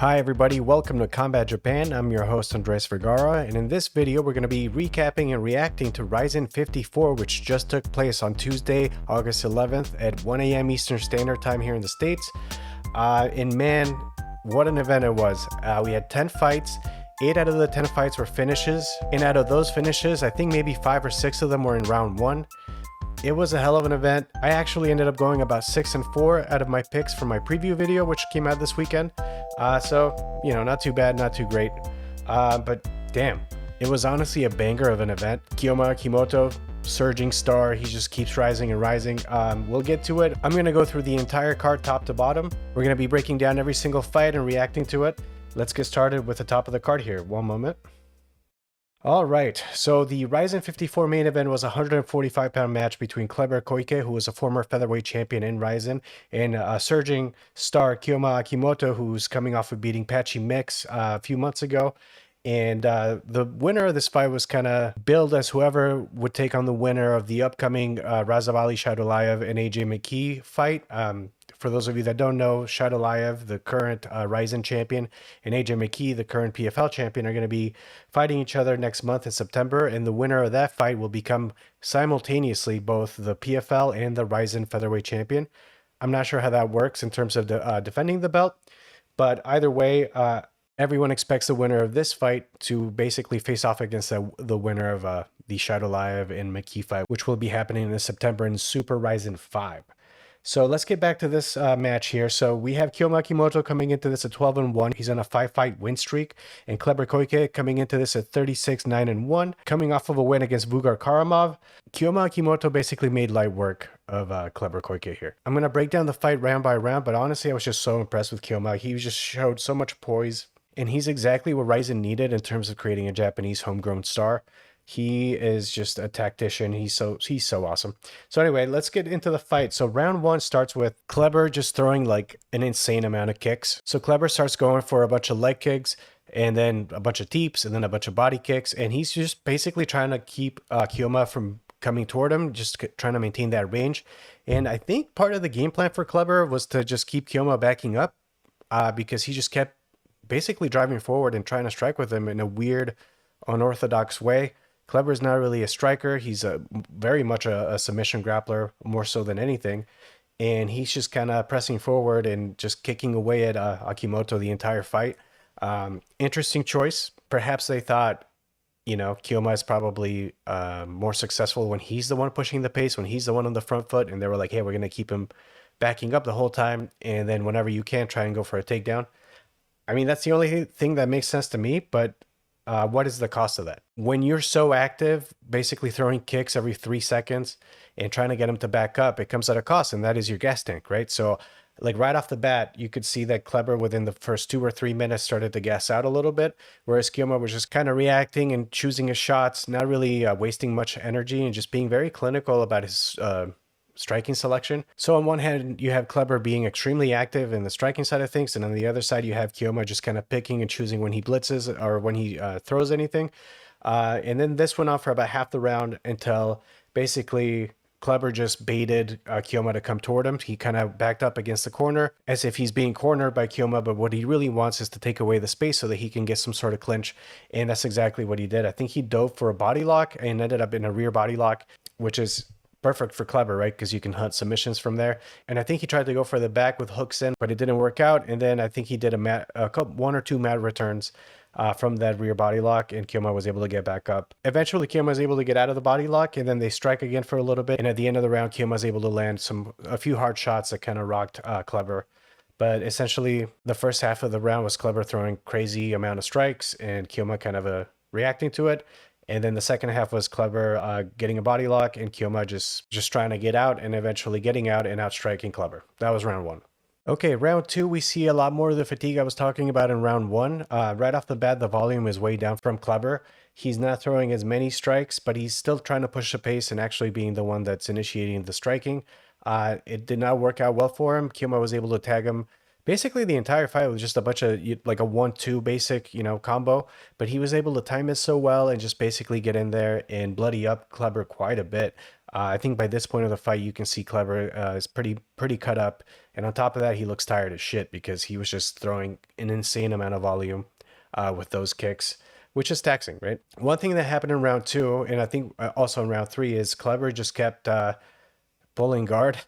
Hi everybody, welcome to Combat Japan. I'm your host Andres Vergara, and in this video we're going to be recapping and reacting to RIZIN 54, which just took place on Tuesday, August 11th at 1 a.m. Eastern Standard Time here in the States. And man, what an event it was. We had 10 fights. 8 out of the 10 fights were finishes, and out of those finishes, I think maybe 5 or 6 of them were in round 1. It was a hell of an event. I actually ended up going about 6-4 out of my picks from my preview video, which came out this weekend. So, you know, not too bad, not too great. But damn, it was honestly a banger of an event. Kyoma, Akimoto, surging star. He just keeps rising and rising. We'll get to it. I'm going to go through the entire card top to bottom. We're going to be breaking down every single fight and reacting to it. Let's get started with the top of the card here. One moment. All right, so the RIZIN 54 main event was a 145-pound match between Kleber Koike, who was a former featherweight champion in RIZIN, and a surging star Kyoma Akimoto, who's coming off of beating Patchy mix a few months ago. And the winner of this fight was kind of billed as whoever would take on the winner of the upcoming Razavali Shadolayev and JMMA fight. For those of you that don't know, Shadolayev, the current RIZIN champion, and JMMA, the current PFL champion, are going to be fighting each other next month in September, and the winner of that fight will become simultaneously both the PFL and the RIZIN featherweight champion. I'm not sure how that works in terms of defending the belt, but either way, everyone expects the winner of this fight to basically face off against the winner of the Shadolayev and Maki fight, which will be happening in September in Super RIZIN 5. So let's get back to this match here. So we have Kyoma Akimoto coming into this at 12-1. He's on a 5-fight win streak. And Kleber Koike coming into this at 36-9-1. Coming off of a win against Vugar Karamov. Kyoma Akimoto basically made light work of Kleber Koike here. I'm going to break down the fight round by round, but honestly, I was just so impressed with Kyoma. He just showed so much poise. And he's exactly what RIZIN needed in terms of creating a Japanese homegrown star. He is just a tactician. He's so awesome. So anyway, let's get into the fight. So round 1 starts with Kleber just throwing like an insane amount of kicks. So Kleber starts going for a bunch of leg kicks and then a bunch of teeps and then a bunch of body kicks. And he's just basically trying to keep Kyoma from coming toward him, just trying to maintain that range. And I think part of the game plan for Kleber was to just keep Kyoma backing up because he just kept basically driving forward and trying to strike with him in a weird, unorthodox way. Kleber is not really a striker. He's very much a submission grappler, more so than anything. And he's just kind of pressing forward and just kicking away at Akimoto the entire fight. Interesting choice. Perhaps they thought, you know, Kyoma is probably more successful when he's the one pushing the pace, when he's the one on the front foot. And they were like, hey, we're going to keep him backing up the whole time. And then whenever you can, try and go for a takedown. I mean, that's the only thing that makes sense to me, but what is the cost of that? When you're so active, basically throwing kicks every 3 seconds and trying to get him to back up, it comes at a cost, and that is your gas tank, right? So like right off the bat, you could see that Kleber within the first 2 or 3 minutes started to gas out a little bit, whereas Kyoma was just kind of reacting and choosing his shots, not really wasting much energy and just being very clinical about his striking selection. So on one hand, you have Kleber being extremely active in the striking side of things, and on the other side, you have Kyoma just kind of picking and choosing when he blitzes or when he throws anything. And then this went on for about half the round until basically Kleber just baited Kyoma to come toward him. He kind of backed up against the corner as if he's being cornered by Kyoma, but what he really wants is to take away the space so that he can get some sort of clinch, and that's exactly what he did. I think he dove for a body lock and ended up in a rear body lock, which is perfect for Kleber, right? Because you can hunt submissions from there. And I think he tried to go for the back with hooks in, but it didn't work out. And then I think he did one or two mat returns from that rear body lock, and Kyoma was able to get back up. Eventually, Kyoma was able to get out of the body lock, and then they strike again for a little bit. And at the end of the round, Kyoma was able to land a few hard shots that kind of rocked Kleber. But essentially, the first half of the round was Kleber throwing crazy amount of strikes and Kyoma kind of reacting to it. And then the second half was Kleber getting a body lock and Kyoma just trying to get out and eventually getting out and outstriking Kleber. That was round 1. Okay, round 2, we see a lot more of the fatigue I was talking about in round 1. Right off the bat, the volume is way down from Kleber. He's not throwing as many strikes, but he's still trying to push the pace and actually being the one that's initiating the striking. It did not work out well for him. Kyoma was able to tag him basically the entire fight was just a bunch of like a 1-2 basic, combo, but he was able to time it so well and just basically get in there and bloody up Kleber quite a bit. I think by this point of the fight, you can see Kleber is pretty cut up, and on top of that, he looks tired as shit because he was just throwing an insane amount of volume with those kicks, which is taxing, right? One thing that happened in round 2, and I think also in round 3, is Kleber just kept pulling guard.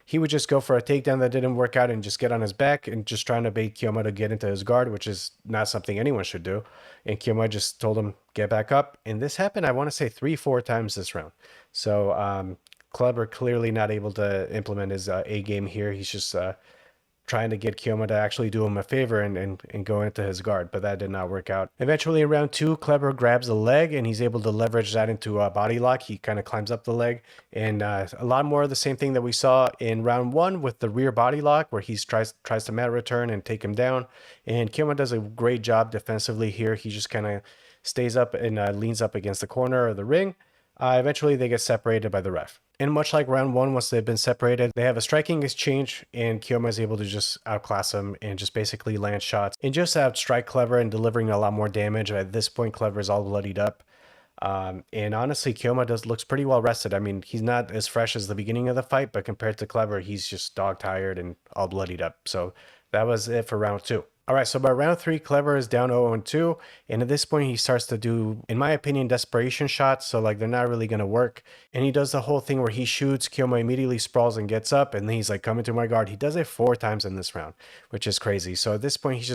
He would just go for a takedown that didn't work out and just get on his back and just trying to bait Kyoma to get into his guard, which is not something anyone should do. And Kyoma just told him, get back up. And this happened, I want to say 3-4 times this round. So Kleber clearly not able to implement his A game here. He's just trying to get Kyoma to actually do him a favor and go into his guard, but that did not work out. Eventually in round 2, Kleber grabs the leg and he's able to leverage that into a body lock. He kind of climbs up the leg, and a lot more of the same thing that we saw in round 1 with the rear body lock, where he tries to mat return and take him down. And Kyoma does a great job defensively here. He just kind of stays up and leans up against the corner of the ring. Eventually they get separated by the ref. And much like round 1, once they've been separated, they have a striking exchange, and Kyoma is able to just outclass him and just basically land shots and just outstrike Kleber and delivering a lot more damage. At this point, Kleber is all bloodied up. And honestly, Kyoma looks pretty well rested. I mean, he's not as fresh as the beginning of the fight, but compared to Kleber, he's just dog tired and all bloodied up. So that was it for round 2. All right, so by round 3, Kleber is down 0-2, and at this point, he starts to do, in my opinion, desperation shots, so like they're not really going to work. And he does the whole thing where he shoots, Kyoma immediately sprawls and gets up, and then he's like, coming to my guard. He does it 4 times in this round, which is crazy. So at this point, he's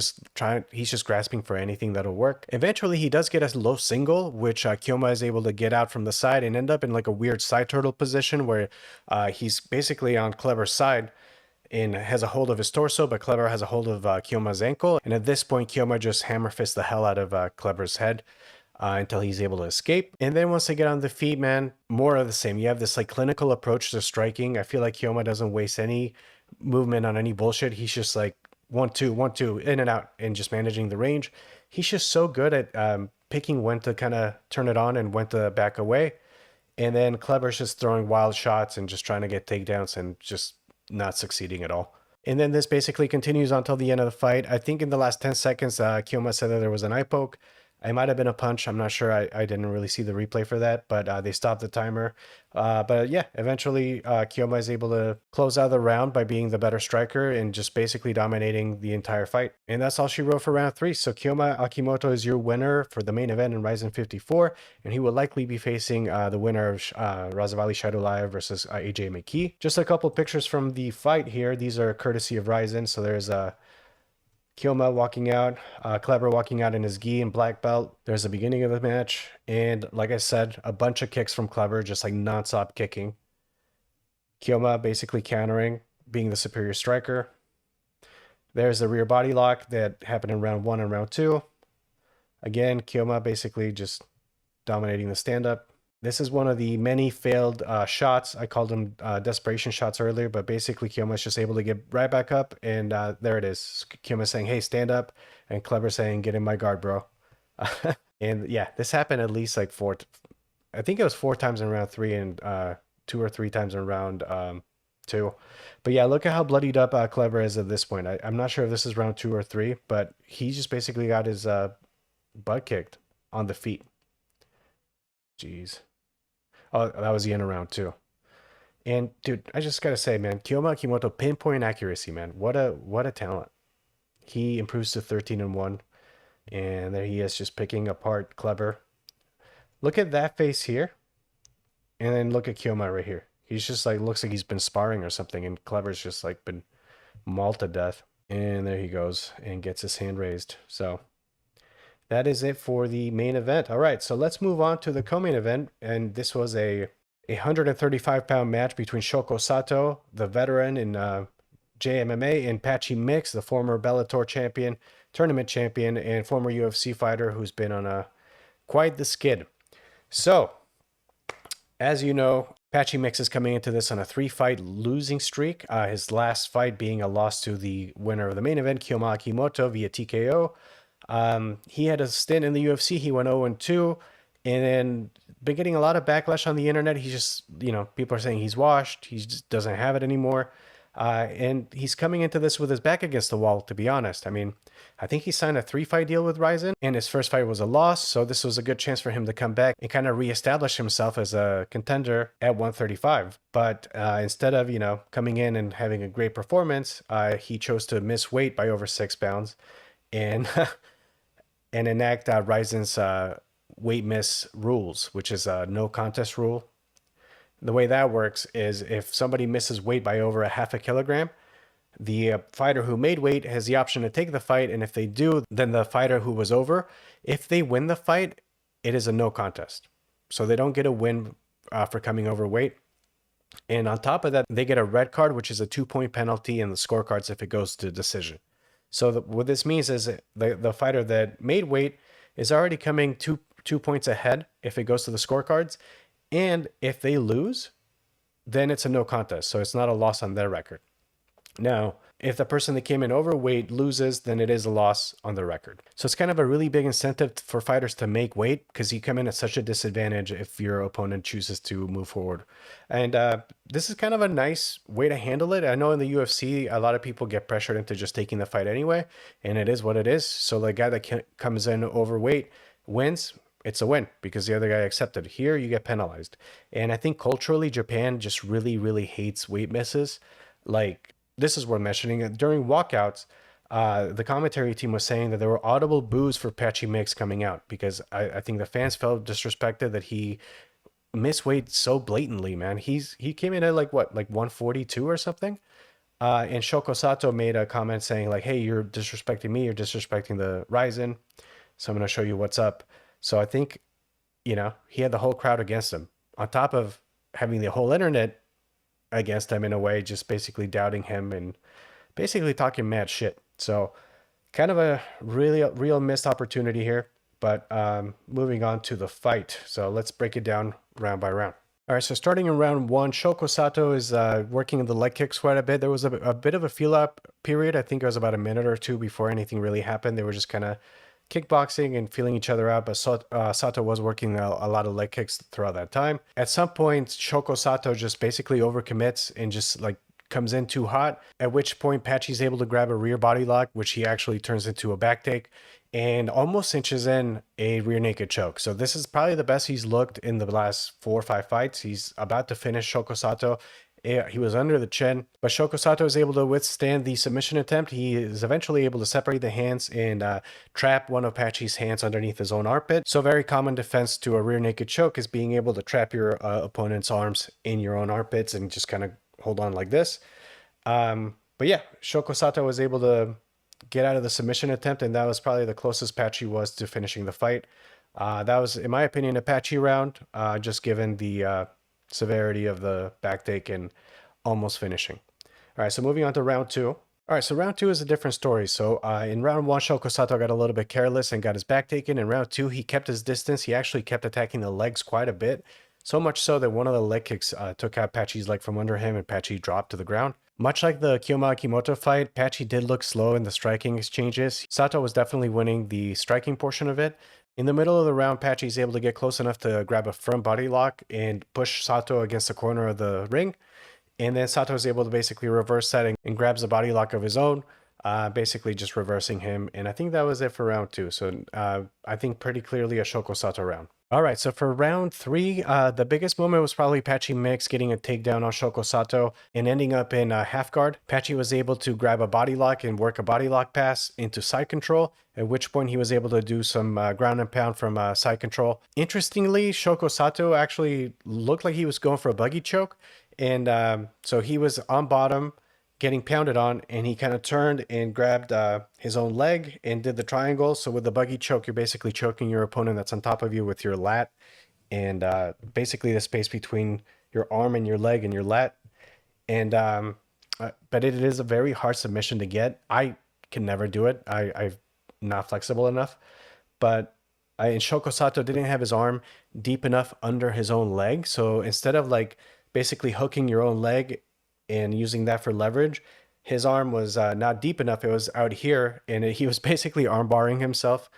just grasping for anything that'll work. Eventually, he does get a low single, which Kyoma is able to get out from the side and end up in like a weird side turtle position where he's basically on Kleber's side and has a hold of his torso, but Kleber has a hold of Kyoma's ankle. And at this point, Kyoma just hammer fists the hell out of Kleber's head until he's able to escape. And then once they get on the feet, man, more of the same. You have this like clinical approach to striking. I feel like Kyoma doesn't waste any movement on any bullshit. He's just like 1-2, 1-2, in and out, and just managing the range. He's just so good at picking when to kind of turn it on and when to back away. And then Kleber's just throwing wild shots and just trying to get takedowns and just not succeeding at all. And then this basically continues until the end of the fight. I think in the last 10 seconds, Kyoma said that there was an eye poke. It might have been a punch. I'm not sure. I didn't really see the replay for that, but they stopped the timer. But yeah, eventually Kyoma is able to close out the round by being the better striker and just basically dominating the entire fight. And that's all she wrote for round 3. So Kyoma Akimoto is your winner for the main event in RIZIN 54, and he will likely be facing the winner of Razavali Shadolaya versus AJ McKee. Just a couple pictures from the fight here. These are courtesy of RIZIN. So there's Kyoma walking out, Kleber walking out in his gi and black belt. There's the beginning of the match, and like I said, a bunch of kicks from Kleber, just like non-stop kicking. Kyoma basically countering, being the superior striker. There's the rear body lock that happened in round 1 and round 2. Again, Kyoma basically just dominating the stand-up. This is one of the many failed shots. I called them desperation shots earlier, but basically Kyoma is just able to get right back up, and there it is. Kyoma saying, hey, stand up, and Kleber saying, get in my guard, bro. And yeah, this happened at least like I think it was 4 times in round 3 and 2 or 3 times in round 2. But yeah, look at how bloodied up Kleber is at this point. I'm not sure if this is round 2 or 3, but he just basically got his butt kicked on the feet. Jeez. Oh, that was the end of round 2. And dude, I just gotta say, man, Kyoma Akimoto, pinpoint accuracy, man. What a talent. He improves to 13-1, and there he is, just picking apart Kleber. Look at that face here, and then look at Kyoma right here. He's just like, looks like he's been sparring or something, and Kleber's just like been mauled to death. And there he goes and gets his hand raised. So that is it for the main event. All right, so let's move on to the co-main event. And this was a 135-pound match between Shoko Sato, the veteran in JMMA, and Patchy Mix, the former Bellator champion, tournament champion, and former UFC fighter who's been on quite the skid. So, as you know, Patchy Mix is coming into this on a 3-fight losing streak. His last fight being a loss to the winner of the main event, Kyoma Akimoto, via TKO. He had a stint in the UFC. He went 0-2, and then been getting a lot of backlash on the internet. He's just, people are saying he's washed. He just doesn't have it anymore. And he's coming into this with his back against the wall, to be honest. I mean, I think he signed a 3-fight deal with RIZIN, and his first fight was a loss, so this was a good chance for him to come back and kind of reestablish himself as a contender at 135. But instead of, coming in and having a great performance, he chose to miss weight by over 6 pounds and and enact RIZIN's weight miss rules, which is a no contest rule. The way that works is if somebody misses weight by over a half a kilogram, the fighter who made weight has the option to take the fight, and if they do, then the fighter who was over, if they win the fight, it is a no contest. So they don't get a win for coming overweight. And on top of that, they get a red card, which is a 2-point penalty in the scorecards if it goes to decision. So what this means is the fighter that made weight is already coming two points ahead if it goes to the scorecards. And if they lose, then it's a no contest. So it's not a loss on their record. Now, if the person that came in overweight loses, then it is a loss on the record. So it's kind of a really big incentive for fighters to make weight because you come in at such a disadvantage if your opponent chooses to move forward. And this is kind of a nice way to handle it. I know in the UFC, a lot of people get pressured into just taking the fight anyway, and it is what it is. So the guy that comes in overweight wins. It's a win because the other guy accepted. Here, you get penalized. And I think culturally, Japan just really, really hates weight misses. Like, this is worth mentioning. During walkouts, the commentary team was saying that there were audible boos for Patchy Mix coming out because I think the fans felt disrespected that he missed weight so blatantly, man. He came in at like 142 or something. And Shoko Sato made a comment saying like, hey, you're disrespecting me. You're disrespecting the RIZIN. So I'm going to show you what's up. So I think, he had the whole crowd against him, on top of having the whole internet against him in a way, just basically doubting him and basically talking mad shit. So kind of a real missed opportunity here. But moving on to the fight. So let's break it down round by round. All right, so starting in round 1, Shoko Sato is working the leg kicks quite a bit. There was a bit of a feel-up period. I think it was about a minute or two before anything really happened. They were just kind of kickboxing and feeling each other out, but Sato was working a lot of leg kicks throughout that time. At some point, Shoko Sato just basically overcommits and just like comes in too hot, at which point Patchy's able to grab a rear body lock, which he actually turns into a back take and almost cinches in a rear naked choke. So this is probably the best he's looked in the last 4 or 5 fights. He's about to finish Shoko Sato. He was under the chin, but Shoko Sato is able to withstand the submission attempt. He is eventually able to separate the hands and trap one of Patchy's hands underneath his own armpit. So very common defense to a rear naked choke is being able to trap your opponent's arms in your own armpits and just kind of hold on like this. But yeah, Shoko Sato was able to get out of the submission attempt, and that was probably the closest Patchy was to finishing the fight. That was, in my opinion, a Patchy round, just given the severity of the back take and almost finishing. All right, so moving on to round 2. All right, so round 2 is a different story. So in round 1, Shoko Sato got a little bit careless and got his back taken. In round 2, he kept his distance. He actually kept attacking the legs quite a bit, so much so that one of the leg kicks took out Patchy's leg from under him, and Patchy dropped to the ground. Much like the Kyoma Akimoto fight, Patchy did look slow in the striking exchanges. Sato was definitely winning the striking portion of it. In the middle of the round, Patchy is able to get close enough to grab a front body lock and push Sato against the corner of the ring. And then Sato is able to basically reverse that and grabs a body lock of his own, basically just reversing him. And I think that was it for round 2. So I think pretty clearly a Shoko Sato round. All right, so for round 3, the biggest moment was probably Patchy Mix getting a takedown on Shoko Sato and ending up in half guard. Patchy was able to grab a body lock and work a body lock pass into side control, at which point he was able to do some ground and pound from side control. Interestingly, Shoko Sato actually looked like he was going for a buggy choke, and so he was on bottom, getting pounded on, and he kind of turned and grabbed his own leg and did the triangle. So with the buggy choke, you're basically choking your opponent that's on top of you with your lat, and basically the space between your arm and your leg and your lat. And but it is a very hard submission to get. I can never do it. I'm not flexible enough. But and Shoko Sato didn't have his arm deep enough under his own leg. So instead of like basically hooking your own leg and using that for leverage, his arm was not deep enough. It was out here, and he was basically arm barring himself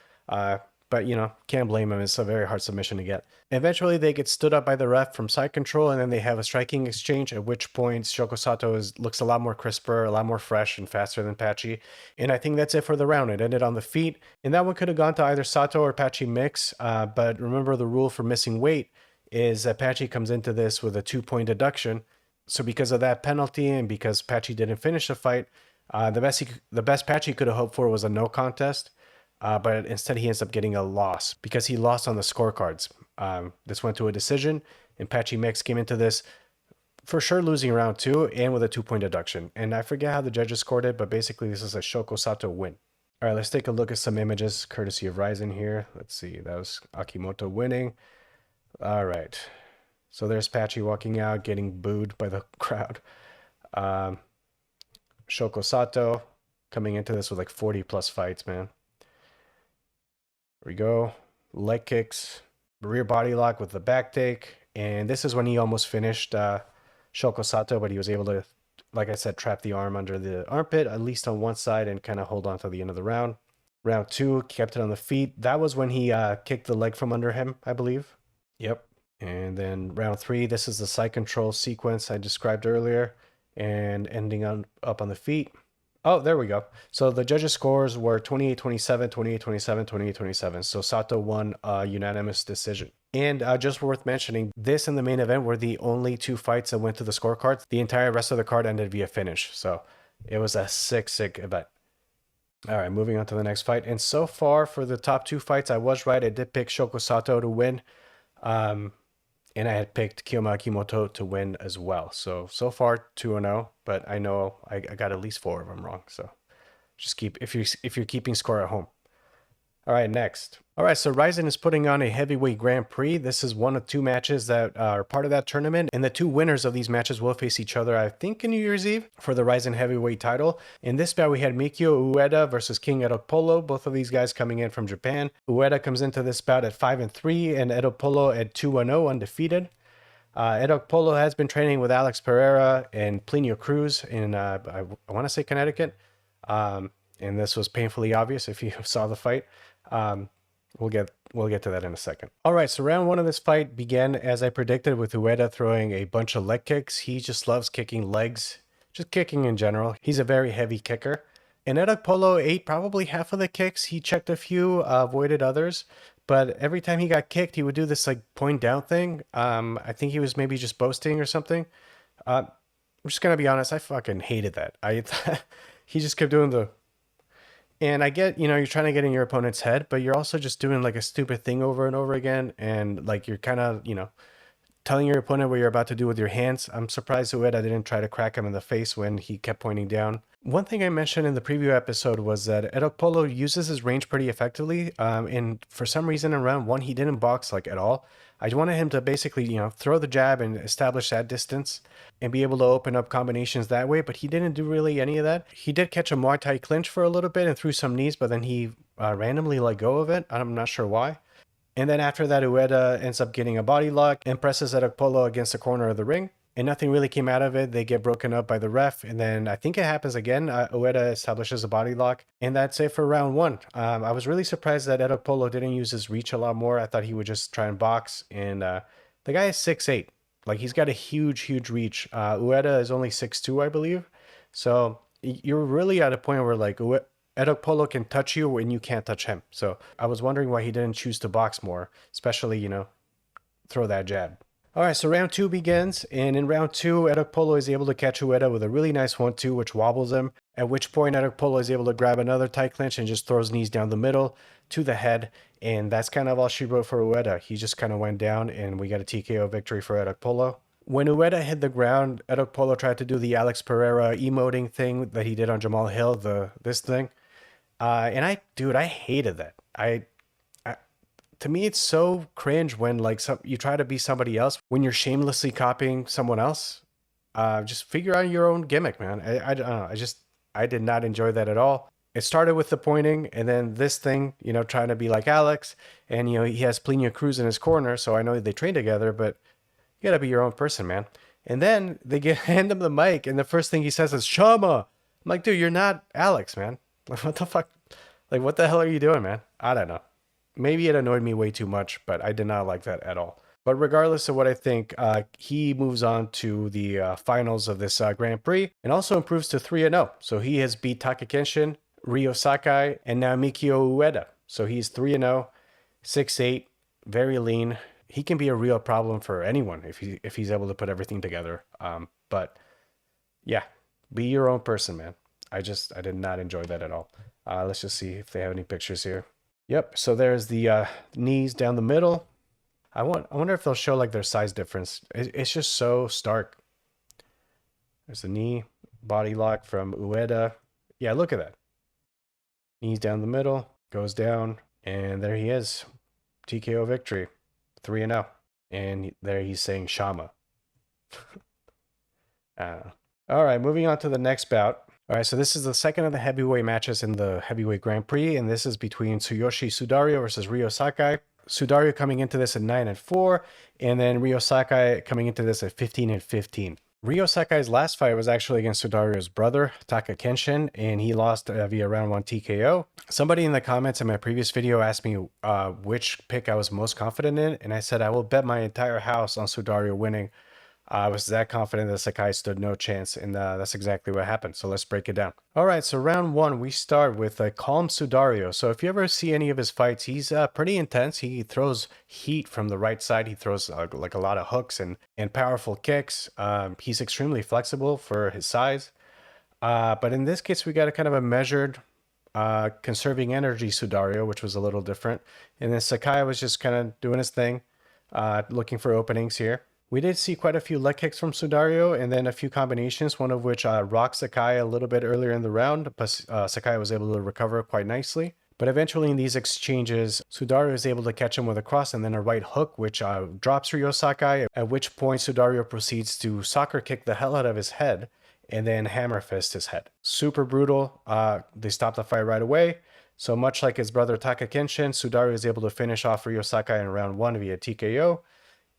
But, you know, can't blame him. It's a very hard submission to get. Eventually, they get stood up by the ref from side control, and then they have a striking exchange, at which point Shoko Sato looks a lot more crisper, a lot more fresh and faster than Patchy. And I think that's it for the round. It ended on the feet. And that one could have gone to either Sato or Patchy mix. But remember, the rule for missing weight is that Patchy comes into this with a 2-point deduction. So because of that penalty and because Patchy didn't finish the fight, the best Patchy could have hoped for was a no contest. But instead he ends up getting a loss because he lost on the scorecards. This went to a decision, and Patchy Mix came into this for sure losing round 2 and with a 2-point deduction. And I forget how the judges scored it, but basically this is a Shoko Sato win. All right, let's take a look at some images courtesy of RIZIN here. Let's see, that was Akimoto winning. All right, so there's Patchy walking out, getting booed by the crowd. Shoko Sato coming into this with like 40 plus fights, man. Here we go. Leg kicks, rear body lock with the back take. And this is when he almost finished Shoko Sato, but he was able to, like I said, trap the arm under the armpit, at least on one side, and kind of hold on to the end of the round. Round 2, kept it on the feet. That was when he kicked the leg from under him, I believe. Yep. And then round 3, this is the side control sequence I described earlier, and ending up on the feet. Oh, there we go. So the judges' scores were 28-27, 28-27, 28-27. So Sato won a unanimous decision. And just worth mentioning, this and the main event were the only 2 fights that went to the scorecards. The entire rest of the card ended via finish. So it was a sick event. All right, moving on to the next fight. And so far for the top 2 fights, I was right. I did pick Shoko Sato to win. And I had picked Kyoma Akimoto to win as well. So far 2-0, but I know I got at least 4 of them wrong. So just keep, if you're keeping score at home. All right, next. All right, so RIZIN is putting on a heavyweight Grand Prix. This is one of 2 matches that are part of that tournament, and the 2 winners of these matches will face each other, I think, in New Year's Eve for the RIZIN heavyweight title. In this bout, we had Mikio Ueda versus King Edokpolo, both of these guys coming in from Japan. Ueda comes into this bout at 5-3, and Edokpolo at 2-0, undefeated. Edokpolo has been training with Alex Pereira and Plinio Cruz in, I want to say Connecticut, and this was painfully obvious if you saw the fight. We'll get to that in a second. All right, so round 1 of this fight began as I predicted, with Ueda throwing a bunch of leg kicks. He just loves kicking legs, just kicking in general. He's a very heavy kicker. And Edokpolo ate probably half of the kicks. He checked a few, avoided others. But every time he got kicked, he would do this like point down thing. I think he was maybe just boasting or something. I'm just gonna be honest, I fucking hated that. He just kept doing the... And I get, you know, you're trying to get in your opponent's head, but you're also just doing like a stupid thing over and over again. And like you're kind of, you know, telling your opponent what you're about to do with your hands. I'm surprised Ueda didn't try to crack him in the face when he kept pointing down. One thing I mentioned in the preview episode was that Edokpolo uses his range pretty effectively. And for some reason in round 1, he didn't box like at all. I wanted him to basically, you know, throw the jab and establish that distance and be able to open up combinations that way, but he didn't do really any of that. He did catch a Muay Thai clinch for a little bit and threw some knees, but then he randomly let go of it. I'm not sure why. And then after that, Ueda ends up getting a body lock and presses Edokpolo against the corner of the ring. And nothing really came out of it. They get broken up by the ref. And then I think it happens again. Ueda establishes a body lock. And that's it for round 1. I was really surprised that Edokpolo didn't use his reach a lot more. I thought he would just try and box. And the guy is 6'8". Like, he's got a huge reach. Ueda is only 6'2", I believe. So you're really at a point where, like, Edokpolo can touch you when you can't touch him. So I was wondering why he didn't choose to box more, especially, you know, throw that jab. All right, so round 2 begins, and in round 2, Edokpolo is able to catch Ueda with a really nice 1-2, which wobbles him, at which point Edokpolo is able to grab another tight clinch and just throws knees down the middle to the head, and that's kind of all she wrote for Ueda. He just kind of went down, and we got a TKO victory for Edokpolo. When Ueda hit the ground, Edokpolo tried to do the Alex Pereira emoting thing that he did on Jamal Hill, this thing, and I hated that. To me, it's so cringe when like you try to be somebody else when you're shamelessly copying someone else. Just figure out your own gimmick, man. I don't know. I did not enjoy that at all. It started with the pointing, and then this thing, you know, trying to be like Alex, and you know he has Plinio Cruz in his corner, so I know they train together, but you gotta be your own person, man. And then they hand him the mic, and the first thing he says is "Shama." I'm like, dude, you're not Alex, man. Like, what the fuck? Like, what the hell are you doing, man? I don't know. maybe it annoyed me way too much, but I did not like that at all. But regardless of what I think, he moves on to the finals of this Grand Prix and also improves to 3-0. So he has beat Taka Kenshin, Ryo Sakai, and now Mikio Ueda. So he's 3-0, 6'8", very lean. He can be a real problem for anyone if he's able to put everything together. But yeah, be your own person, man. I did not enjoy that at all. Let's just see if they have any pictures here. Yep, so there's the knees down the middle. I wonder if they'll show like their size difference. It's just so stark. There's the knee, body lock from Ueda. Yeah, look at that. Knees down the middle, goes down, and there he is. TKO victory, 3-0. And there he's saying Shama. All right, moving on to the next bout. All right, so this is the second of the heavyweight matches in the heavyweight Grand Prix, and this is between Tsuyoshi Sudario versus Ryo Sakai. Sudario coming into this at 9-4, and then Ryo Sakai coming into this at 15-15. Ryo Sakai's last fight was actually against Sudario's brother, Taka Kenshin, and he lost via round 1 TKO. Somebody in the comments in my previous video asked me which pick I was most confident in, and I said I will bet my entire house on Sudario winning. I was that confident that Sakai stood no chance, and that's exactly what happened. So let's break it down. All right, so round 1, we start with a calm Sudario. So if you ever see any of his fights, he's pretty intense. He throws heat from the right side. He throws like a lot of hooks and powerful kicks. He's extremely flexible for his size. But in this case, we got a kind of a measured, conserving energy Sudario, which was a little different. And then Sakai was just kind of doing his thing, looking for openings here. We did see quite a few leg kicks from Sudario and then a few combinations, one of which rocked Sakai a little bit earlier in the round, but Sakai was able to recover quite nicely. But eventually in these exchanges, Sudario is able to catch him with a cross and then a right hook, which drops Ryo Sakai, at which point Sudario proceeds to soccer kick the hell out of his head and then hammer fist his head. Super brutal. They stopped the fight right away. So much like his brother Taka Kenshin, Sudario is able to finish off Ryo Sakai in round 1 via TKO.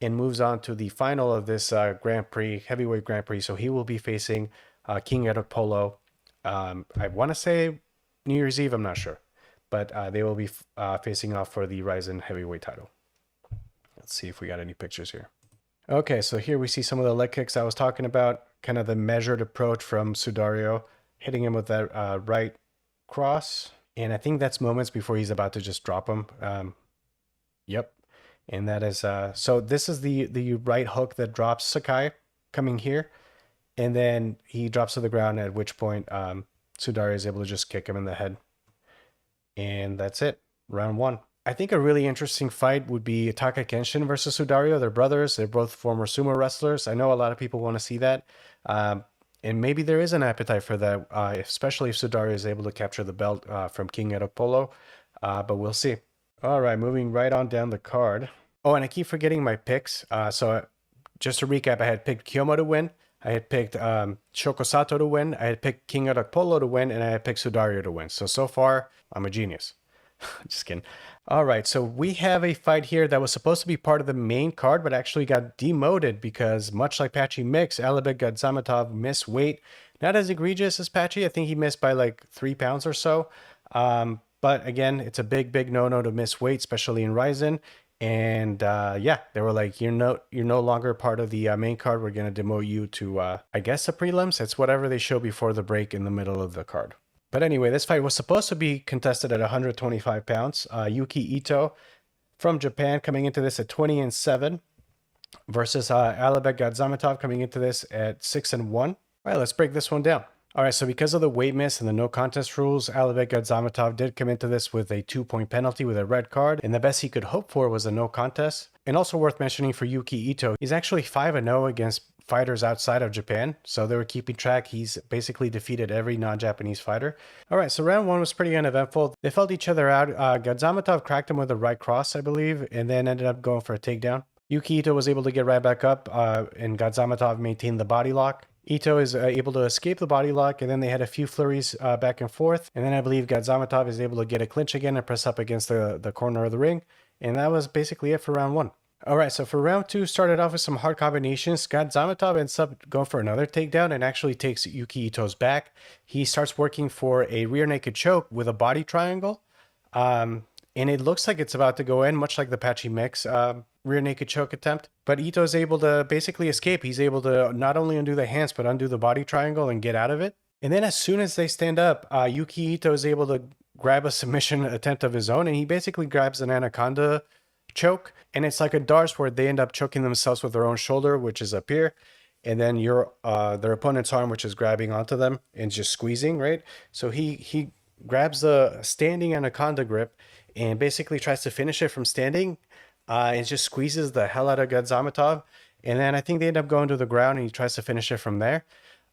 And moves on to the final of this Grand Prix, heavyweight Grand Prix. So he will be facing King Edokpolo. I want to say New Year's Eve, I'm not sure. But they will be facing off for the RIZIN heavyweight title. Let's see if we got any pictures here. Okay, so here we see some of the leg kicks I was talking about. Kind of the measured approach from Sudario, hitting him with that right cross. And I think that's moments before he's about to just drop him. Yep. And that is, so this is the right hook that drops Sakai coming here. And then he drops to the ground, at which point Sudario is able to just kick him in the head. And that's it, round 1. I think a really interesting fight would be Taka Kenshin versus Sudario. They're brothers. They're both former sumo wrestlers. I know a lot of people want to see that. And maybe there is an appetite for that, especially if Sudario is able to capture the belt from King Edokpolo. But we'll see. All right, moving right on down the card. Oh, and I keep forgetting my picks. So just to recap, I had picked Kyoma to win. I had picked Shoko Sato to win. I had picked King Edokpolo to win. And I had picked Sudario to win. So far, I'm a genius. Just kidding. All right, so we have a fight here that was supposed to be part of the main card, but actually got demoted because much like Patchy Mix, Alibek Gadzhammatov missed weight. Not as egregious as Patchy. I think he missed by like 3 pounds or so. But again, it's a big no-no to miss weight, especially in RIZIN. And yeah, they were like, you're no longer part of the main card. We're going to demote you to, I guess, the prelims. It's whatever they show before the break in the middle of the card. But anyway, this fight was supposed to be contested at 125 pounds. Yuki Ito from Japan coming into this at 20-7 versus Alibek Gadzhammatov coming into this at 6-1. All right, let's break this one down. All right, so because of the weight miss and the no contest rules, Alibek Gadzhammatov did come into this with a 2-point penalty with a red card, and the best he could hope for was a no contest. And also worth mentioning for Yuki Ito, he's actually 5-0 against fighters outside of Japan, so they were keeping track. He's basically defeated every non-Japanese fighter. All right, so round 1 was pretty uneventful. They felt each other out. Gadzhammatov cracked him with a right cross, I believe, and then ended up going for a takedown. Yuki Ito was able to get right back up, and Gadzhammatov maintained the body lock. Ito is able to escape the body lock, and then they had a few flurries back and forth. And then I believe Gadzhammatov is able to get a clinch again and press up against the corner of the ring. And that was basically it for round 1. All right, so for round 2, started off with some hard combinations. Gadzhammatov ends up going for another takedown and actually takes Yuki Ito's back. He starts working for a rear naked choke with a body triangle. and it looks like it's about to go in, much like the Patchy mix rear naked choke attempt. But Ito's able to basically escape. He's able to not only undo the hands, but undo the body triangle and get out of it. And then as soon as they stand up, Yuki Ito is able to grab a submission attempt of his own, and he basically grabs an anaconda choke, and it's like a Darce where they end up choking themselves with their own shoulder, which is up here, and then their opponent's arm, which is grabbing onto them and just squeezing, right? So he grabs the standing anaconda grip and basically tries to finish it from standing, and just squeezes the hell out of Gadzhammatov. And then I think they end up going to the ground, and he tries to finish it from there.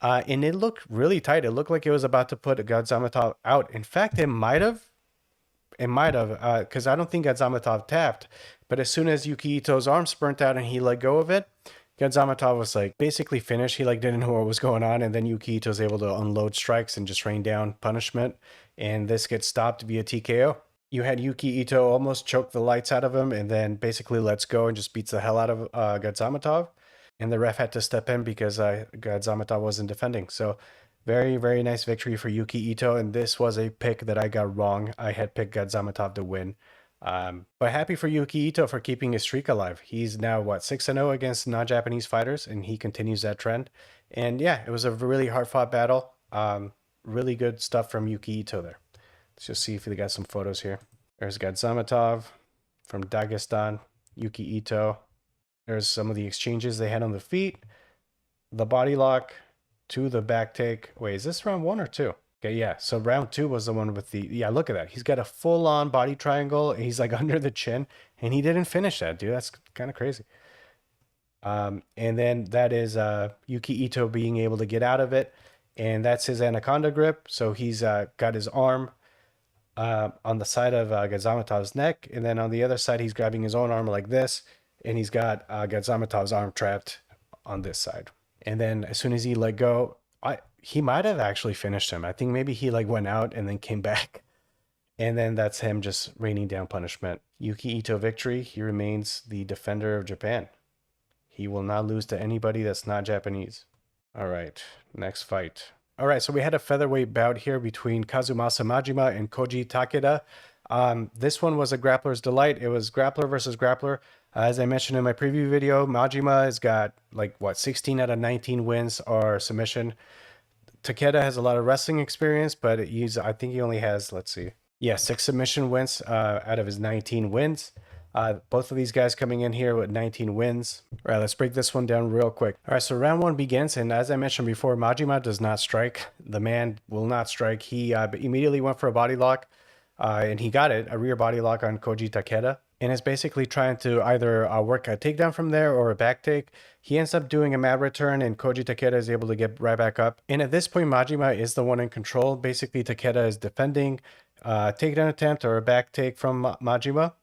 And it looked really tight. It looked like it was about to put Gadzhammatov out. In fact, it might have, because I don't think Gadzhammatov tapped. But as soon as Yuki Ito's arm burnt out and he let go of it, Gadzhammatov was like basically finished. He like didn't know what was going on, and then Yuki Ito was able to unload strikes and just rain down punishment. And this gets stopped via TKO. You had Yuki Ito almost choke the lights out of him, and then basically lets go and just beats the hell out of Gadzhammatov. And the ref had to step in because Gadzhammatov wasn't defending. So very, very nice victory for Yuki Ito. And this was a pick that I got wrong. I had picked Gadzhammatov to win. But happy for Yuki Ito for keeping his streak alive. He's now, what, 6-0 against non-Japanese fighters, and he continues that trend. And yeah, it was a really hard-fought battle. Really good stuff from Yuki Ito there. Let's just see if we got some photos here. There's Gadzhammatov from Dagestan, Yuki Ito. There's some of the exchanges they had on the feet, the body lock to the back take. Wait, is this round 1 or 2? Okay, yeah. So round 2 was the one with the, yeah, look at that. He's got a full-on body triangle. He's like under the chin, and he didn't finish that, dude. That's kind of crazy. And then that is Yuki Ito being able to get out of it, and that's his anaconda grip. So he's got his arm on the side of Gadzhamatov's neck, and then on the other side, he's grabbing his own arm like this, and he's got Gadzhamatov's arm trapped on this side. And then as soon as he let go, he might have actually finished him. I think maybe he like went out and then came back. And then that's him just raining down punishment. Yuki Ito victory. He remains the defender of Japan. He will not lose to anybody that's not Japanese. All right, next fight. All right, so we had a featherweight bout here between Kazumasa Majima and Koji Takeda. This one was a grappler's delight. It was grappler versus grappler. As I mentioned in my preview video, Majima has got like, what, 16 out of 19 wins are submission. Takeda has a lot of wrestling experience, but I think he only has, let's see, yeah, 6 submission wins out of his 19 wins. Both of these guys coming in here with 19 wins. All right, let's break this one down real quick. All right, so round 1 begins, and as I mentioned before, Majima does not strike. The man will not strike. He immediately went for a body lock, and he got it, a rear body lock on Koji Takeda, and is basically trying to either work a takedown from there or a back take. He ends up doing a mat return, and Koji Takeda is able to get right back up. And at this point, Majima is the one in control. Basically, Takeda is defending a takedown attempt or a back take from Majima.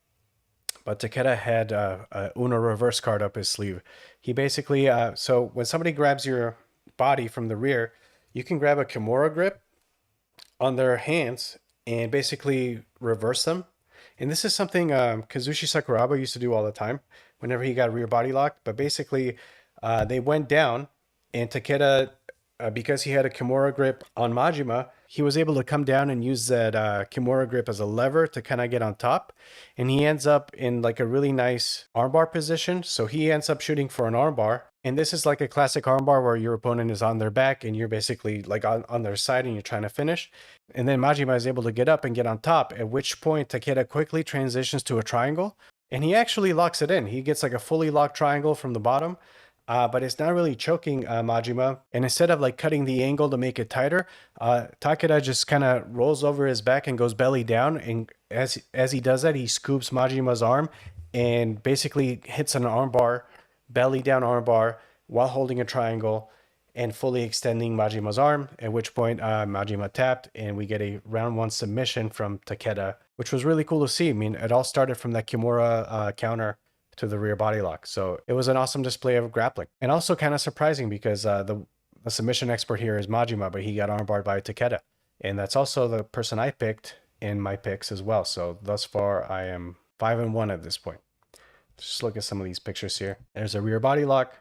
But Takeda had a Uno reverse card up his sleeve. He basically, so when somebody grabs your body from the rear, you can grab a Kimura grip on their hands and basically reverse them. And this is something Kazushi Sakuraba used to do all the time whenever he got rear body locked. But basically, they went down, and Takeda, because he had a Kimura grip on Majima, he was able to come down and use that Kimura grip as a lever to kind of get on top. And he ends up in like a really nice armbar position. So he ends up shooting for an armbar. And this is like a classic armbar where your opponent is on their back and you're basically like on their side and you're trying to finish. And then Majima is able to get up and get on top, at which point Takeda quickly transitions to a triangle. And he actually locks it in. He gets like a fully locked triangle from the bottom. But it's not really choking Majima. And instead of like cutting the angle to make it tighter, Takeda just kind of rolls over his back and goes belly down. And as he does that, he scoops Majima's arm and basically hits an armbar, belly down armbar, while holding a triangle and fully extending Majima's arm, at which point Majima tapped, and we get a round 1 submission from Takeda, which was really cool to see. I mean, it all started from that Kimura counter to the rear body lock. So it was an awesome display of grappling, and also kind of surprising because the submission expert here is Majima, but he got armbarred by Takeda. And that's also the person I picked in my picks as well. So thus far, I am 5-1 at this point. Just look at some of these pictures here. There's a rear body lock.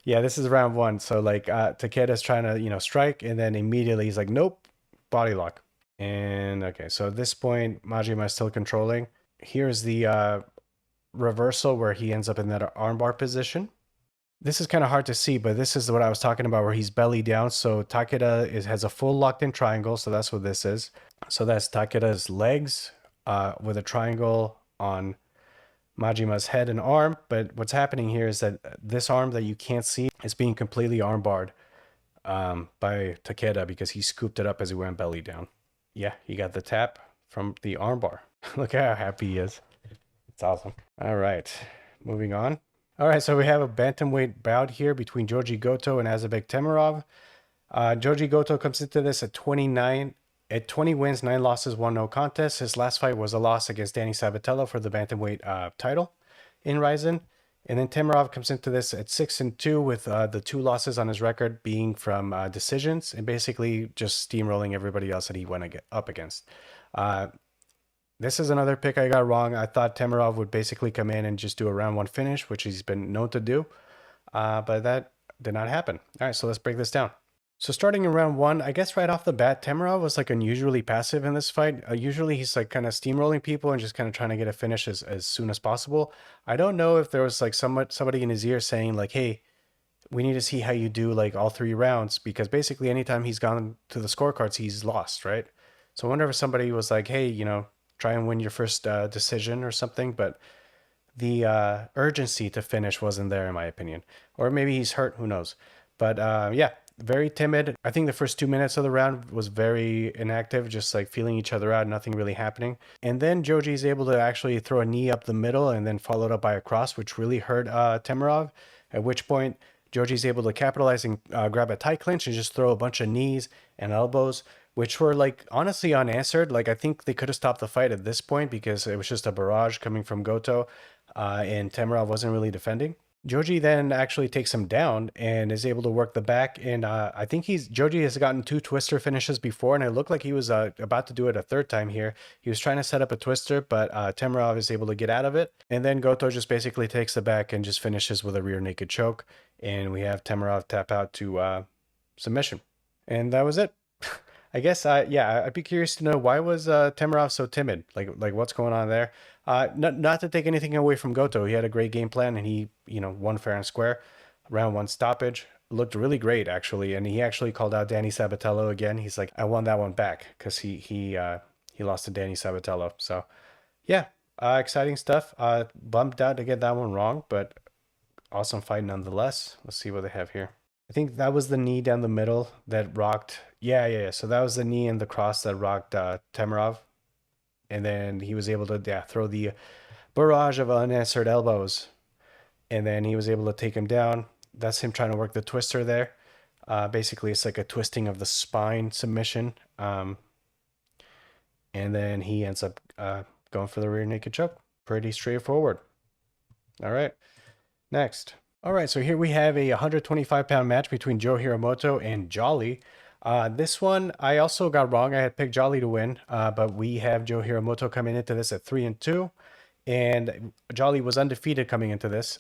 Yeah, this is round 1. So like Takeda's trying to, strike, and then immediately he's like, nope, body lock. And okay, so at this point, Majima is still controlling. Here's the reversal where he ends up in that armbar position. This is kind of hard to see, but this is what I was talking about where he's belly down. So Takeda has a full locked in triangle. So that's what this is. So that's Takeda's legs with a triangle on Majima's head and arm. But what's happening here is that this arm that you can't see is being completely armbarred by Takeda because he scooped it up as he went belly down. Yeah, he got the tap from the armbar. Look how happy he is. It's awesome. All right, moving on. All right, so we have a bantamweight bout here between Joji Goto and Azabek Temirov. Joji Goto comes into this at 20 wins, 9 losses, 1 no contest. His last fight was a loss against Danny Sabatello for the bantamweight title in RIZIN. And then Temirov comes into this at 6-2 with the 2 losses on his record being from decisions and basically just steamrolling everybody else that he went up against. This is another pick I got wrong. I thought Temirov would basically come in and just do a round 1 finish, which he's been known to do, but that did not happen. All right, so let's break this down. So starting in round 1, I guess right off the bat, Temirov was like unusually passive in this fight. Usually he's like kind of steamrolling people and just kind of trying to get a finish as soon as possible. I don't know if there was like somebody in his ear saying like, hey, we need to see how you do like all 3 rounds, because basically anytime he's gone to the scorecards, he's lost, right? So I wonder if somebody was like, hey, you know, try and win your first decision or something, but the urgency to finish wasn't there in my opinion. Or maybe he's hurt, who knows. But yeah, very timid. I think the first 2 minutes of the round was very inactive, just like feeling each other out, nothing really happening. And then Joji is able to actually throw a knee up the middle and then followed up by a cross, which really hurt Temirov, at which point Joji's able to capitalize and grab a tight clinch and just throw a bunch of knees and elbows, which were like honestly unanswered. Like I think they could have stopped the fight at this point because it was just a barrage coming from Goto and Temirov wasn't really defending. Joji then actually takes him down and is able to work the back. And I think Joji has gotten 2 twister finishes before, and it looked like he was about to do it a 3rd time here. He was trying to set up a twister, but Temirov is able to get out of it. And then Goto just basically takes the back and just finishes with a rear naked choke. And we have Temirov tap out to submission. And that was it. I guess, yeah, I'd be curious to know, why was Temirov so timid? Like what's going on there? Not to take anything away from Goto. He had a great game plan and he, you know, won fair and square. Round 1 stoppage. Looked really great, actually. And he actually called out Danny Sabatello again. He's like, I won that one back because he lost to Danny Sabatello. So, yeah, exciting stuff. Bummed out to get that one wrong, but awesome fight nonetheless. Let's see what they have here. I think that was the knee down the middle that rocked. Yeah. So that was the knee and the cross that rocked Temirov. And then he was able to throw the barrage of unanswered elbows. And then he was able to take him down. That's him trying to work the twister there. Basically, it's like a twisting of the spine submission. And then he ends up going for the rear naked choke. Pretty straightforward. All right. Next. All right, so here we have a 125-pound match between Joe Hiramoto and Jolly. This one, I also got wrong. I had picked Jolly to win, but we have Joe Hiramoto coming into this at 3-2, and Jolly was undefeated coming into this.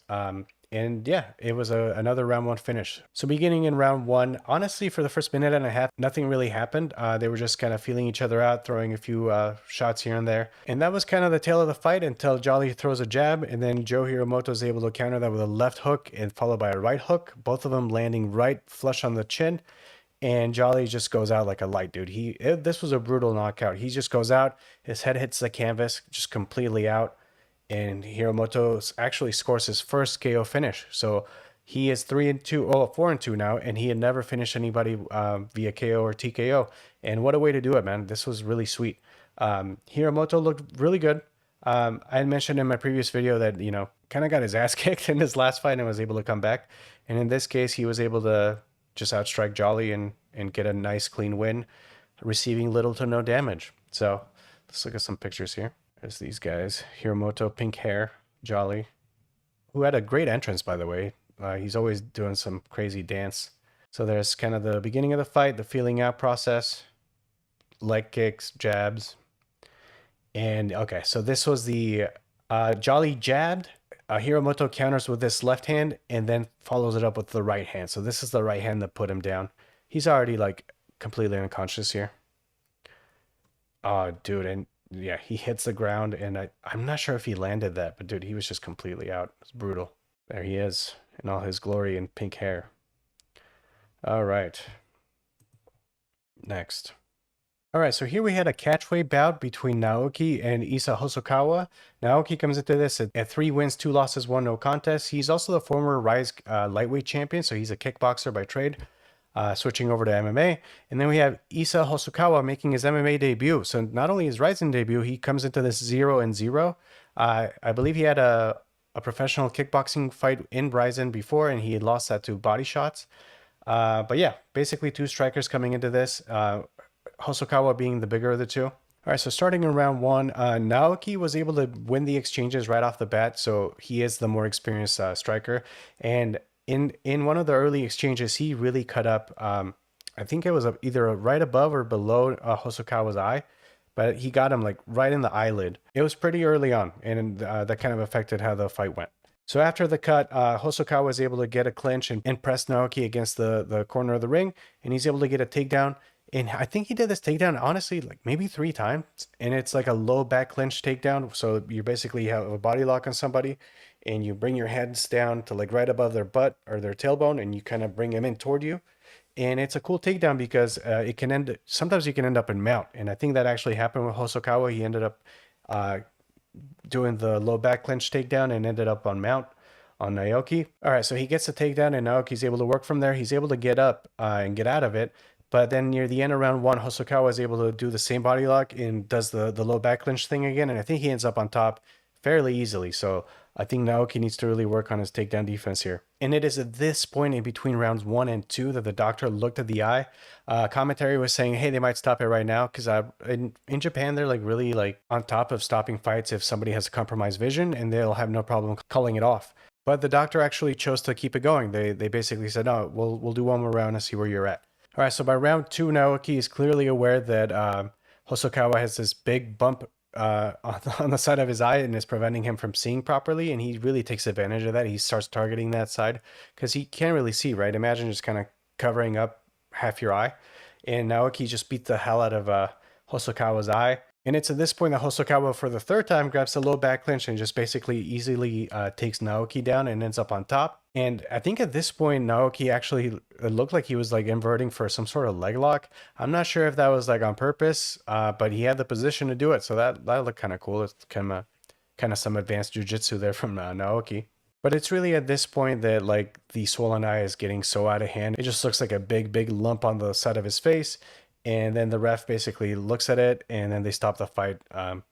And yeah, it was another round 1 finish. So beginning in round 1, honestly, for the first minute and a half, nothing really happened. They were just kind of feeling each other out, throwing a few shots here and there. And that was kind of the tail of the fight until Jolly throws a jab, and then Joe Hiramoto is able to counter that with a left hook and followed by a right hook, both of them landing right flush on the chin. And Jolly just goes out like a light, dude. This was a brutal knockout. He just goes out, his head hits the canvas, just completely out. And Hiramoto actually scores his first KO finish. So he is 4-2 now, and he had never finished anybody via KO or TKO. And what a way to do it, man. This was really sweet. Hiramoto looked really good. I had mentioned in my previous video that, you know, kind of got his ass kicked in his last fight and was able to come back. And in this case, he was able to just outstrike Jolly and get a nice clean win, receiving little to no damage. So let's look at some pictures here. There's these guys. Hiramoto, pink hair, Jolly, who had a great entrance, by the way. He's always doing some crazy dance. So there's kind of the beginning of the fight, the feeling out process, leg kicks, jabs. And okay, so this was the Jolly jabbed. Hiramoto counters with this left hand and then follows it up with the right hand. So this is the right hand that put him down. He's already like completely unconscious here. Oh, dude, and yeah, he hits the ground, and I'm not sure if he landed that, but dude, he was just completely out. It's brutal. There he is in all his glory and pink hair. All right, next. All right, so here we had a catchweight bout between Naoki and Issa Hosokawa. Naoki comes into this at 3 wins, 2 losses, 1 no contest. He's also the former Rise lightweight champion, so he's a kickboxer by trade. Switching over to MMA. And then we have Issa Hosokawa making his MMA debut. So not only his RIZIN debut, he comes into this 0-0. I believe he had a professional kickboxing fight in RIZIN before, and he had lost that to body shots. But yeah, basically 2 strikers coming into this. Hosokawa being the bigger of the 2. All right, so starting in round 1, Naoki was able to win the exchanges right off the bat, so he is the more experienced striker. And in one of the early exchanges, he really cut up. I think it was either right above or below Hosokawa's eye, but he got him like right in the eyelid. It was pretty early on, and that kind of affected how the fight went. So after the cut, Hosokawa was able to get a clinch and press Naoki against the corner of the ring, and he's able to get a takedown. And I think he did this takedown, honestly, like maybe 3 times. And it's like a low back clinch takedown. So you basically have a body lock on somebody and you bring your hands down to like right above their butt or their tailbone, and you kind of bring them in toward you. And it's a cool takedown because it can sometimes you can end up in mount. And I think that actually happened with Hosokawa. He ended up doing the low back clinch takedown and ended up on mount on Naoki. All right, so he gets the takedown and Naoki's able to work from there. He's able to get up and get out of it. But then near the end of round 1, Hosokawa is able to do the same body lock and does the low back clinch thing again. And I think he ends up on top fairly easily. So I think Naoki needs to really work on his takedown defense here. And it is at this point in between rounds 1 and 2 that the doctor looked at the eye. Commentary was saying, hey, they might stop it right now. Because in Japan, they're like really like on top of stopping fights if somebody has a compromised vision, and they'll have no problem calling it off. But the doctor actually chose to keep it going. They basically said, no, we'll do one more round and see where you're at. All right, so by round 2, Naoki is clearly aware that Hosokawa has this big bump on the side of his eye and is preventing him from seeing properly, and he really takes advantage of that. He starts targeting that side because he can't really see, right? Imagine just kind of covering up half your eye. And Naoki just beat the hell out of Hosokawa's eye. And it's at this point that Hosokawa, for the 3rd time, grabs the low back clinch and just basically easily takes Naoki down and ends up on top. And I think at this point, Naoki actually looked like he was like inverting for some sort of leg lock. I'm not sure if that was like on purpose, but he had the position to do it. So that looked kind of cool. It's kind of some advanced jiu-jitsu there from Naoki. But it's really at this point that like the swollen eye is getting so out of hand. It just looks like a big lump on the side of his face. And then the ref basically looks at it, and then they stop the fight.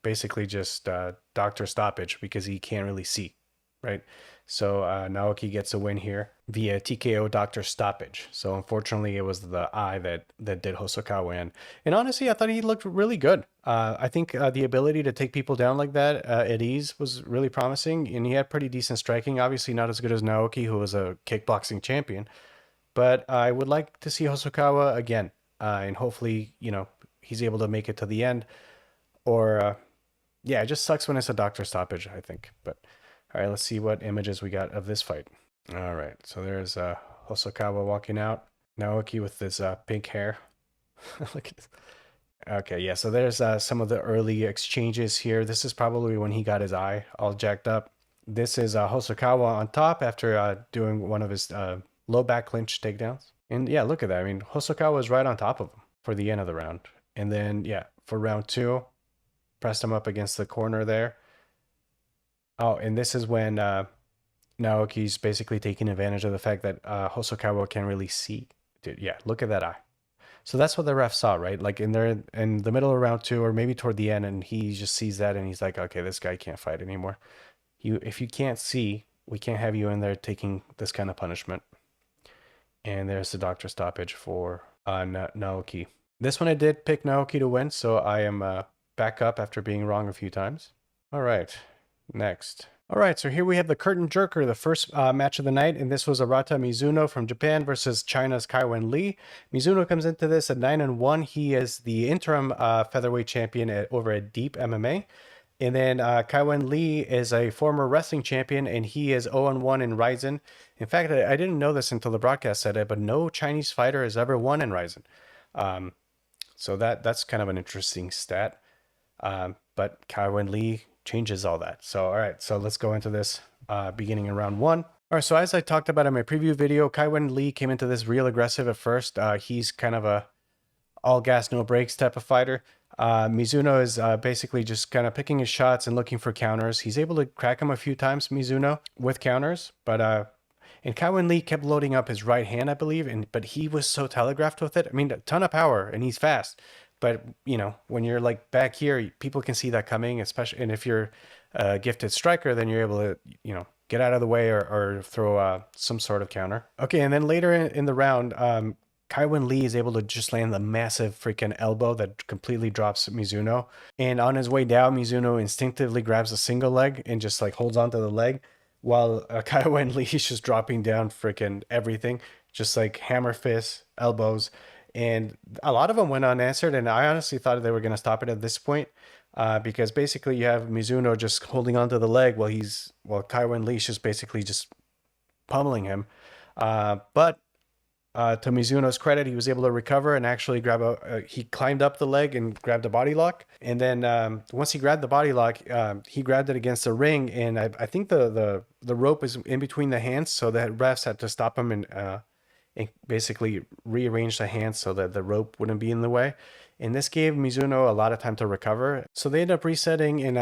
Basically just doctor stoppage because he can't really see, right? So Naoki gets a win here via TKO doctor stoppage. So unfortunately, it was the eye that did Hosokawa in. And honestly, I thought he looked really good. I think the ability to take people down like that at ease was really promising, and he had pretty decent striking. Obviously, not as good as Naoki, who was a kickboxing champion. But I would like to see Hosokawa again. And hopefully, you know, he's able to make it to the end. Or, yeah, it just sucks when it's a doctor stoppage, I think. But, all right, let's see what images we got of this fight. All right, so there's Hosokawa walking out. Naoki with this pink hair. Look at this. Okay, yeah, so there's some of the early exchanges here. This is probably when he got his eye all jacked up. This is Hosokawa on top after doing one of his low back clinch takedowns. And yeah, look at that. I mean, Hosokawa was right on top of him for the end of the round. And then, yeah, for round 2, pressed him up against the corner there. Oh, and this is when Naoki's basically taking advantage of the fact that Hosokawa can't really see. Dude, yeah, look at that eye. So that's what the ref saw, right? Like in the middle of round 2 or maybe toward the end, and he just sees that and he's like, okay, this guy can't fight anymore. If you can't see, we can't have you in there taking this kind of punishment. And there's the doctor stoppage for Naoki. This one I did pick Naoki to win, so I am back up after being wrong a few times. All right, next. All right, so here we have the curtain jerker, the first match of the night, and this was Arata Mizuno from Japan versus China's Kaiwan Lee. Mizuno comes into this at 9-1. He is the interim featherweight champion over at Deep MMA. And then Kaiwan Lee is a former wrestling champion, and he is 0-1 in RIZIN. In fact, I didn't know this until the broadcast said it, but no Chinese fighter has ever won in RIZIN. So that's kind of an interesting stat. But Kaiwan Lee changes all that. So, all right, so let's go into this beginning in round one. All right, so as I talked about in my preview video, Kaiwan Lee came into this real aggressive at first. He's kind of a all gas, no brakes type of fighter. Mizuno is basically just kind of picking his shots and looking for counters. He's able to crack him a few times, Mizuno, with counters, but and Kaiwan Lee kept loading up his right hand, I believe, but he was so telegraphed with it. I mean, a ton of power, and he's fast. But, you know, when you're like back here, people can see that coming, especially, and if you're a gifted striker, then you're able to, you know, get out of the way or throw some sort of counter. Okay, and then later in the round, Kaiwan Lee is able to just land the massive freaking elbow that completely drops Mizuno. And on his way down, Mizuno instinctively grabs a single leg and just like holds onto the leg, while Kaiwan Lee is just dropping down freaking everything, just like hammer fists, elbows. And a lot of them went unanswered, and I honestly thought they were going to stop it at this point, because basically you have Mizuno just holding onto the leg while Kaiwan Lee's just basically just pummeling him. But to Mizuno's credit, he was able to recover and actually grab he climbed up the leg and grabbed a body lock. And then once he grabbed the body lock, he grabbed it against the ring, and I think the rope is in between the hands, so that refs had to stop him and basically rearrange the hands so that the rope wouldn't be in the way. And this gave Mizuno a lot of time to recover. So they end up resetting, and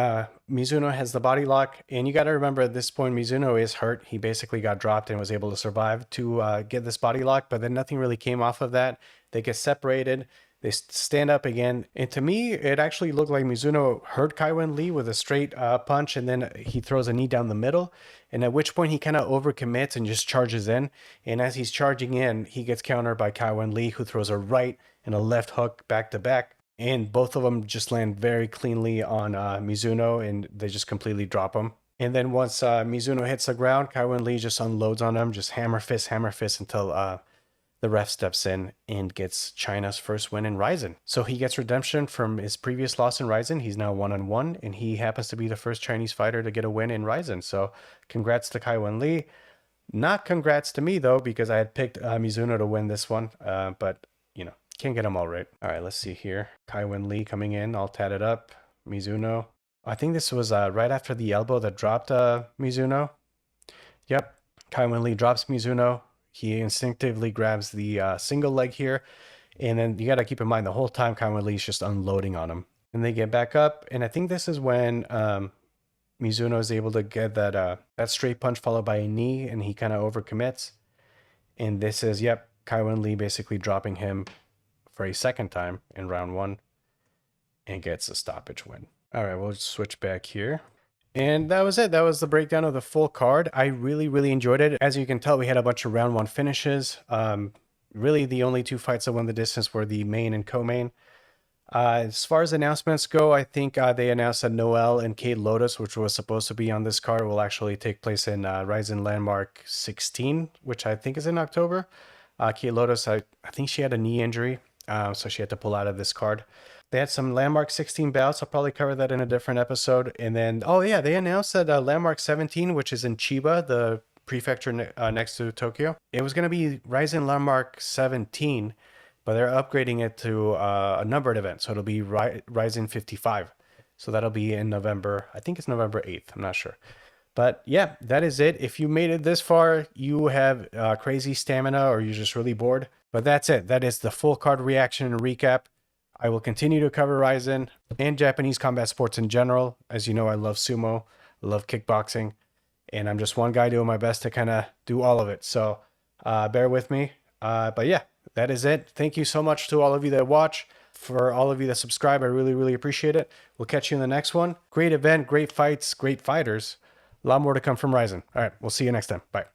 Mizuno has the body lock. And you got to remember at this point, Mizuno is hurt. He basically got dropped and was able to survive to get this body lock, but then nothing really came off of that. They get separated. They stand up again. And to me, it actually looked like Mizuno hurt Kaiwan Lee with a straight punch, and then he throws a knee down the middle. And at which point he kind of overcommits and just charges in. And as he's charging in, he gets countered by Kaiwan Lee, who throws a right and a left hook back to back. And both of them just land very cleanly on Mizuno, and they just completely drop him. And then once Mizuno hits the ground, Kaiwan Lee just unloads on him, just hammer fist until the ref steps in and gets China's first win in RIZIN. So he gets redemption from his previous loss in RIZIN. He's now 1-1, and he happens to be the first Chinese fighter to get a win in RIZIN. So congrats to Kaiwan Lee. Not congrats to me, though, because I had picked Mizuno to win this one. But, you know, can't get them all right. All right, let's see here. Kaiwan Lee coming in, all tatted up. Mizuno. I think this was right after the elbow that dropped Mizuno. Yep, Kaiwan Lee drops Mizuno. He instinctively grabs the single leg here. And then you got to keep in mind the whole time Kaiwan Lee's just unloading on him. And they get back up. And I think this is when Mizuno is able to get that straight punch followed by a knee. And he kind of overcommits. And this is, yep, Kaiwan Lee basically dropping him for a second time in round one. And gets a stoppage win. All right, we'll switch back here. And that was it. That was the breakdown of the full card. I really, really enjoyed it. As you can tell, we had a bunch of round one finishes. Really, the only two fights that won the distance were the main and co-main. As far as announcements go, I think they announced that Noel and Kate Lotus, which was supposed to be on this card, will actually take place in RIZIN Landmark 16, which I think is in October. Kate Lotus, I think she had a knee injury, so she had to pull out of this card. They had some Landmark 16 bouts. I'll probably cover that in a different episode. And then, oh yeah, they announced that Landmark 17, which is in Chiba, the prefecture next to Tokyo, it was going to be RIZIN Landmark 17, but they're upgrading it to a numbered event. So it'll be RIZIN 55. So that'll be in November. I think it's November 8th. I'm not sure. But yeah, that is it. If you made it this far, you have crazy stamina or you're just really bored. But that's it. That is the full card reaction and recap. I will continue to cover RIZIN and Japanese combat sports in general. As you know, I love sumo, I love kickboxing, and I'm just one guy doing my best to kind of do all of it. So bear with me. But yeah, that is it. Thank you so much to all of you that watch. For all of you that subscribe, I really, really appreciate it. We'll catch you in the next one. Great event, great fights, great fighters. A lot more to come from RIZIN. All right, we'll see you next time. Bye.